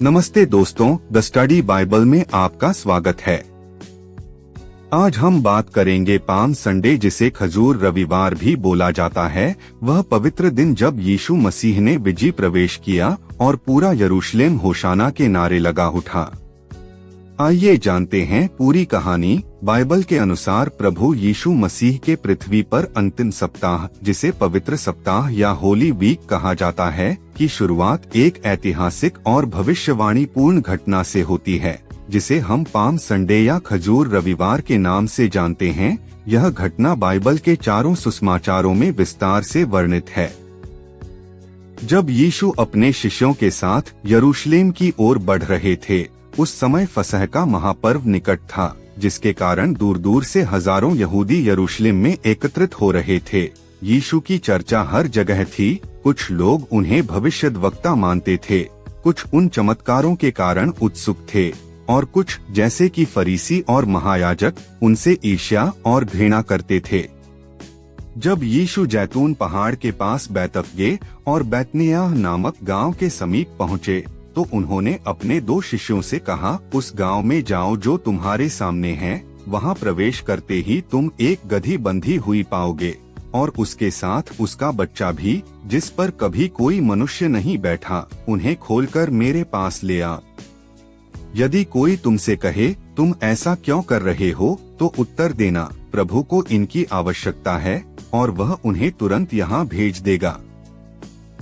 नमस्ते दोस्तों, the study Bible में आपका स्वागत है। आज हम बात करेंगे पाम संडे, जिसे खजूर रविवार भी बोला जाता है। वह पवित्र दिन जब यीशु मसीह ने विजय प्रवेश किया और पूरा यरूशलेम होशाना के नारे लगा उठा। आइए जानते हैं पूरी कहानी। बाइबल के अनुसार प्रभु यीशु मसीह के पृथ्वी पर अंतिम सप्ताह, जिसे पवित्र सप्ताह या होली वीक कहा जाता है, की शुरुआत एक ऐतिहासिक और भविष्यवाणी पूर्ण घटना से होती है, जिसे हम पाम संडे या खजूर रविवार के नाम से जानते हैं। यह घटना बाइबल के चारों सुसमाचारों में विस्तार से वर्णित है। जब यीशु अपने शिष्यों के साथ यरूशलेम की ओर बढ़ रहे थे, उस समय फसह का महापर्व निकट था, जिसके कारण दूर दूर से हजारों यहूदी यरूशलेम में एकत्रित हो रहे थे। यीशु की चर्चा हर जगह थी। कुछ लोग उन्हें भविष्यद्वक्ता मानते थे, कुछ उन चमत्कारों के कारण उत्सुक थे, और कुछ, जैसे कि फरीसी और महायाजक, उनसे ईर्ष्या और घृणा करते थे। जब यीशु जैतून पहाड़ के पास बैतफगे और बैतनियाह नामक गांव के समीप पहुँचे, तो उन्होंने अपने 2 शिष्यों से कहा, उस गांव में जाओ जो तुम्हारे सामने है। वहां प्रवेश करते ही तुम एक गधी बंधी हुई पाओगे, और उसके साथ उसका बच्चा भी, जिस पर कभी कोई मनुष्य नहीं बैठा। उन्हें खोलकर मेरे पास ले आ। यदि कोई तुमसे कहे, तुम ऐसा क्यों कर रहे हो, तो उत्तर देना, प्रभु को इनकी आवश्यकता है और वह उन्हें तुरंत यहाँ भेज देगा।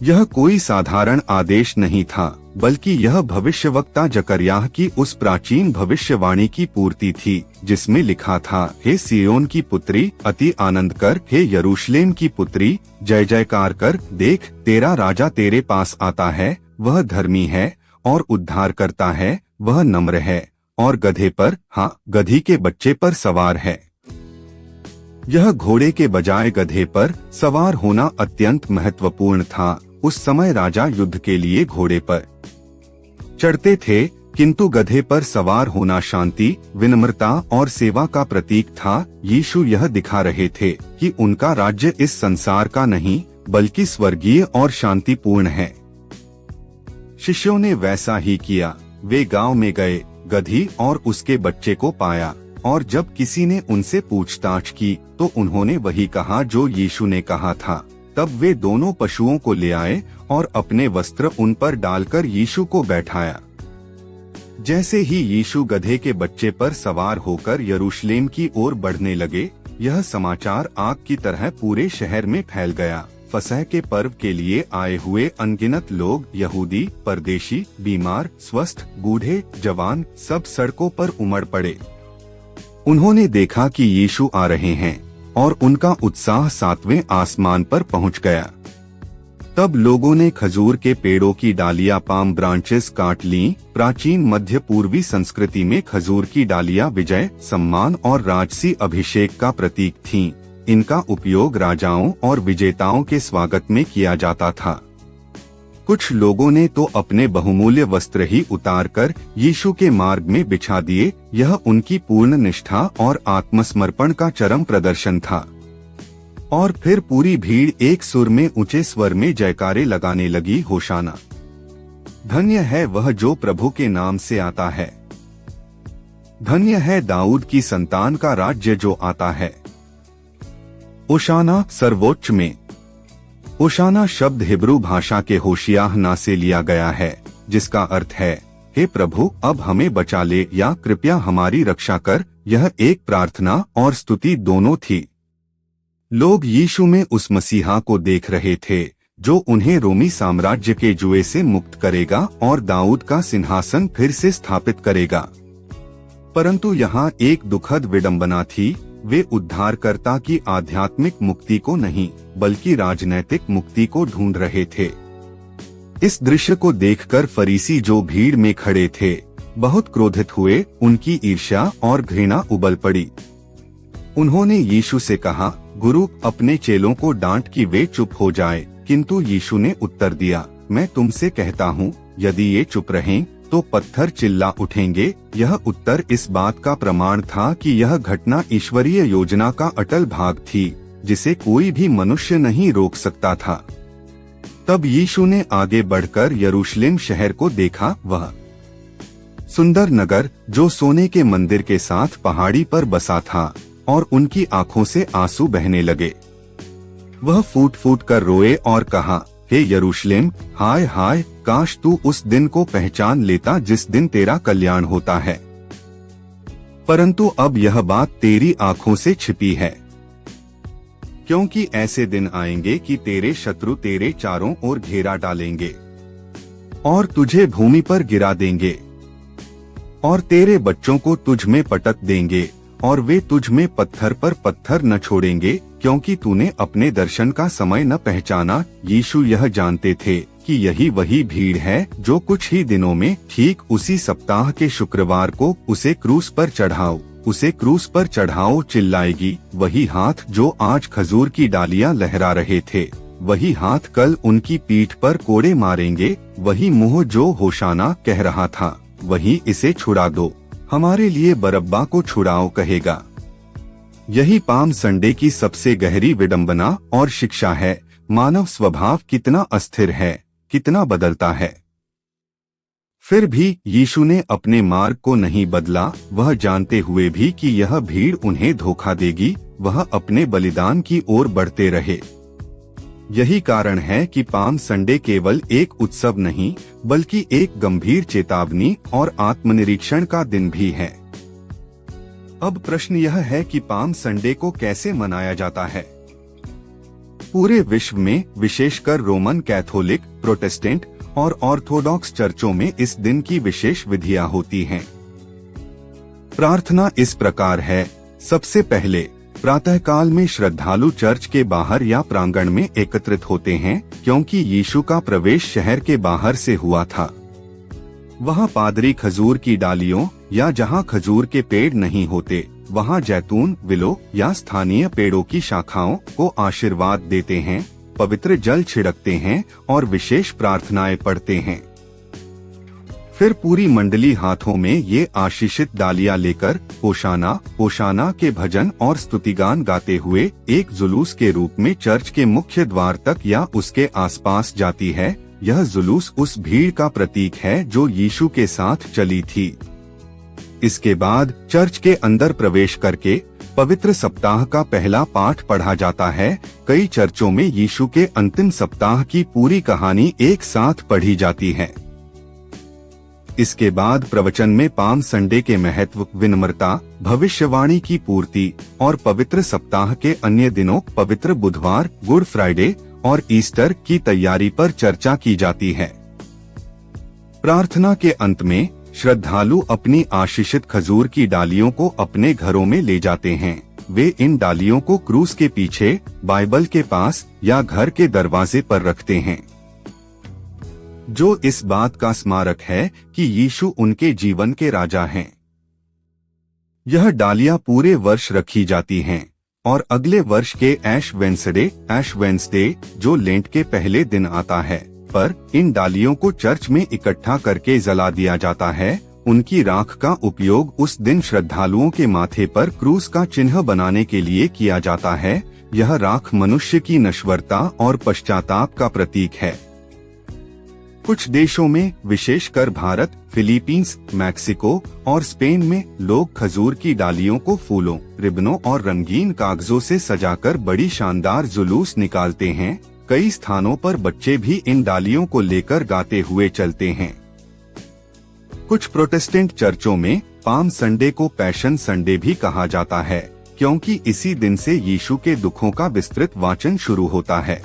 यह कोई साधारण आदेश नहीं था, बल्कि यह भविष्यवक्ता जकरयाह की उस प्राचीन भविष्यवाणी की पूर्ति थी, जिसमें लिखा था, हे सियोन की पुत्री, अति आनंद कर, हे यरूशलेम की पुत्री, जय जयकार कर। देख, तेरा राजा तेरे पास आता है। वह धर्मी है और उद्धार करता है। वह नम्र है और गधे पर, हाँ, गधी के बच्चे पर सवार है। यह घोड़े के बजाय गधे पर सवार होना अत्यंत महत्वपूर्ण था। उस समय राजा युद्ध के लिए घोड़े पर चढ़ते थे, किंतु गधे पर सवार होना शांति, विनम्रता और सेवा का प्रतीक था। यीशु यह दिखा रहे थे कि उनका राज्य इस संसार का नहीं, बल्कि स्वर्गीय और शांतिपूर्ण है। शिष्यों ने वैसा ही किया। वे गांव में गए, गधी और उसके बच्चे को पाया, और जब किसी ने उनसे पूछताछ की, तो उन्होंने वही कहा जो यीशु ने कहा था। तब वे दोनों पशुओं को ले आए और अपने वस्त्र उन पर डालकर यीशु को बैठाया। जैसे ही यीशु गधे के बच्चे पर सवार होकर यरूशलेम की ओर बढ़ने लगे, यह समाचार आग की तरह पूरे शहर में फैल गया। फसह के पर्व के लिए आए हुए अनगिनत लोग, यहूदी, परदेशी, बीमार, स्वस्थ, बूढ़े, जवान, सब सड़कों पर उमड़ पड़े। उन्होंने देखा कि यीशु आ रहे हैं, और उनका उत्साह 7वें आसमान पर पहुंच गया। तब लोगों ने खजूर के पेड़ों की डालियां, पाम ब्रांचेस, काट लीं। प्राचीन मध्य पूर्वी संस्कृति में खजूर की डालियां विजय, सम्मान और राजसी अभिषेक का प्रतीक थीं। इनका उपयोग राजाओं और विजेताओं के स्वागत में किया जाता था। कुछ लोगों ने तो अपने बहुमूल्य वस्त्र ही उतारकर यीशु के मार्ग में बिछा दिए। यह उनकी पूर्ण निष्ठा और आत्मसमर्पण का चरम प्रदर्शन था। और फिर पूरी भीड़ एक सुर में ऊंचे स्वर में जयकारे लगाने लगी, होशाना, धन्य है वह जो प्रभु के नाम से आता है। धन्य है दाऊद की संतान का राज्य जो आता है। ओशाना सर्वोच्च में। ओशाना शब्द हिब्रू भाषा के होशियाहना से लिया गया है, जिसका अर्थ है, हे प्रभु, अब हमें बचा ले, या कृपया हमारी रक्षा कर। यह एक प्रार्थना और स्तुति दोनों थी। लोग यीशु में उस मसीहा को देख रहे थे जो उन्हें रोमी साम्राज्य के जुए से मुक्त करेगा और दाऊद का सिंहासन फिर से स्थापित करेगा। परंतु यहाँ एक दुखद विडंबना थी। वे उद्धारकर्ता की आध्यात्मिक मुक्ति को नहीं, बल्कि राजनैतिक मुक्ति को ढूंढ रहे थे। इस दृश्य को देखकर फरीसी, जो भीड़ में खड़े थे, बहुत क्रोधित हुए। उनकी ईर्ष्या और घृणा उबल पड़ी। उन्होंने यीशु से कहा, गुरु, अपने चेलों को डांट कि वे चुप हो जाए। किंतु यीशु ने उत्तर दिया, मैं तुमसे कहता हूँ, यदि ये चुप रहें तो पत्थर चिल्ला उठेंगे। यह उत्तर इस बात का प्रमाण था कि यह घटना ईश्वरीय योजना का अटल भाग थी, जिसे कोई भी मनुष्य नहीं रोक सकता था। तब यीशु ने आगे बढ़कर यरूशलेम शहर को देखा। वह सुंदर नगर जो सोने के मंदिर के साथ पहाड़ी पर बसा था और उनकी आंखों से आंसू बहने लगे। वह फूट फूट कर रोए और कहा, हे यरूशलेम, हाय हाय, काश तू उस दिन को पहचान लेता जिस दिन तेरा कल्याण होता है। परंतु अब यह बात तेरी आंखों से छिपी है, क्योंकि ऐसे दिन आएंगे कि तेरे शत्रु तेरे चारों ओर घेरा डालेंगे और तुझे भूमि पर गिरा देंगे और तेरे बच्चों को तुझ में पटक देंगे और वे तुझ में पत्थर पर पत्थर न छोड़ेंगे, क्योंकि तूने अपने दर्शन का समय न पहचाना। यीशु यह जानते थे कि यही वही भीड़ है जो कुछ ही दिनों में ठीक उसी सप्ताह के शुक्रवार को उसे क्रूस पर चढ़ाओ, उसे क्रूस पर चढ़ाओ चिल्लाएगी। वही हाथ जो आज खजूर की डालियां लहरा रहे थे, वही हाथ कल उनकी पीठ पर कोड़े मारेंगे। वही मुंह जो होशाना कह रहा था, वही इसे छुड़ा दो, हमारे लिए बरब्बा को छुड़ाओ कहेगा। यही पाम संडे की सबसे गहरी विडंबना और शिक्षा है। मानव स्वभाव कितना अस्थिर है, कितना बदलता है। फिर भी यीशु ने अपने मार्ग को नहीं बदला। वह जानते हुए भी कि यह भीड़ उन्हें धोखा देगी, वह अपने बलिदान की ओर बढ़ते रहे। यही कारण है कि पाम संडे केवल एक उत्सव नहीं, बल्कि एक गंभीर चेतावनी और आत्मनिरीक्षण का दिन भी है। अब प्रश्न यह है कि पाम संडे को कैसे मनाया जाता है। पूरे विश्व में, विशेषकर रोमन कैथोलिक, प्रोटेस्टेंट और ऑर्थोडॉक्स चर्चों में इस दिन की विशेष विधियां होती हैं। प्रार्थना इस प्रकार है। सबसे पहले प्रातःकाल में श्रद्धालु चर्च के बाहर या प्रांगण में एकत्रित होते हैं, क्योंकि यीशु का प्रवेश शहर के बाहर से हुआ था। वहाँ पादरी खजूर की डालियों या जहाँ खजूर के पेड़ नहीं होते, वहाँ जैतून, विलो या स्थानीय पेड़ों की शाखाओं को आशीर्वाद देते हैं, पवित्र जल छिड़कते हैं और विशेष प्रार्थनाएं पढ़ते हैं। फिर पूरी मंडली हाथों में ये आशीषित डालियां लेकर होशाना होशाना के भजन और स्तुतिगान गाते हुए एक जुलूस के रूप में चर्च के मुख्य द्वार तक या उसके आसपास जाती है। यह जुलूस उस भीड़ का प्रतीक है जो यीशु के साथ चली थी। इसके बाद चर्च के अंदर प्रवेश करके पवित्र सप्ताह का पहला पाठ पढ़ा जाता है। कई चर्चों में यीशु के अंतिम सप्ताह की पूरी कहानी एक साथ पढ़ी जाती है। इसके बाद प्रवचन में पाम संडे के महत्व, विनम्रता, भविष्यवाणी की पूर्ति और पवित्र सप्ताह के अन्य दिनों, पवित्र बुधवार, गुड फ्राइडे और ईस्टर की तैयारी पर चर्चा की जाती है। प्रार्थना के अंत में श्रद्धालु अपनी आशीषित खजूर की डालियों को अपने घरों में ले जाते हैं। वे इन डालियों को क्रूस के पीछे, बाइबल के पास या घर के दरवाजे पर रखते हैं, जो इस बात का स्मारक है कि यीशु उनके जीवन के राजा हैं। यह डालियां पूरे वर्ष रखी जाती हैं और अगले वर्ष के ऐश वेंसडे, जो लेंट के पहले दिन आता है, पर इन डालियों को चर्च में इकट्ठा करके जला दिया जाता है। उनकी राख का उपयोग उस दिन श्रद्धालुओं के माथे पर क्रूस का चिन्ह बनाने के लिए किया जाता है। यह राख मनुष्य की नश्वरता और पश्चाताप का प्रतीक है। कुछ देशों में, विशेषकर भारत, फिलीपींस, मैक्सिको और स्पेन में, लोग खजूर की डालियों को फूलों, रिबनों और रंगीन कागजों से सजाकर बड़ी शानदार जुलूस निकालते हैं। कई स्थानों पर बच्चे भी इन डालियों को लेकर गाते हुए चलते हैं। कुछ प्रोटेस्टेंट चर्चों में पाम संडे को पैशन संडे भी कहा जाता है, क्योंकि इसी दिन से यीशु के दुखों का विस्तृत वाचन शुरू होता है।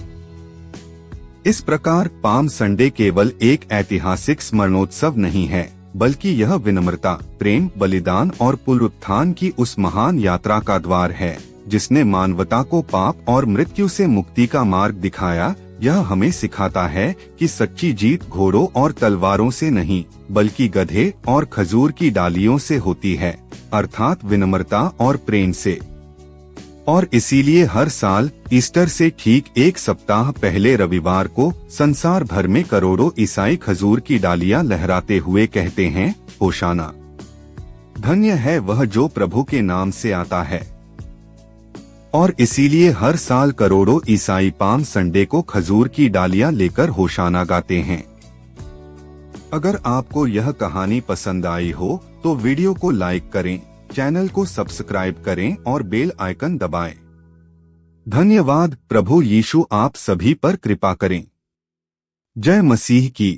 इस प्रकार पाम संडे केवल एक ऐतिहासिक स्मरणोत्सव नहीं है, बल्कि यह विनम्रता, प्रेम, बलिदान और पुनरुत्थान की उस महान यात्रा का द्वार है जिसने मानवता को पाप और मृत्यु से मुक्ति का मार्ग दिखाया। यह हमें सिखाता है कि सच्ची जीत घोड़ों और तलवारों से नहीं, बल्कि गधे और खजूर की डालियों से होती है, अर्थात विनम्रता और प्रेम से। और इसीलिए हर साल ईस्टर से ठीक एक सप्ताह पहले रविवार को संसार भर में करोड़ों ईसाई खजूर की डालियां लहराते हुए कहते हैं, होशाना, धन्य है वह जो प्रभु के नाम से आता है। और इसीलिए हर साल करोड़ों ईसाई पाम संडे को खजूर की डालियां लेकर होशाना गाते हैं। अगर आपको यह कहानी पसंद आई हो तो वीडियो को लाइक करें, चैनल को सब्सक्राइब करें और बेल आइकन दबाएं। धन्यवाद। प्रभु यीशु आप सभी पर कृपा करें। जय मसीह की।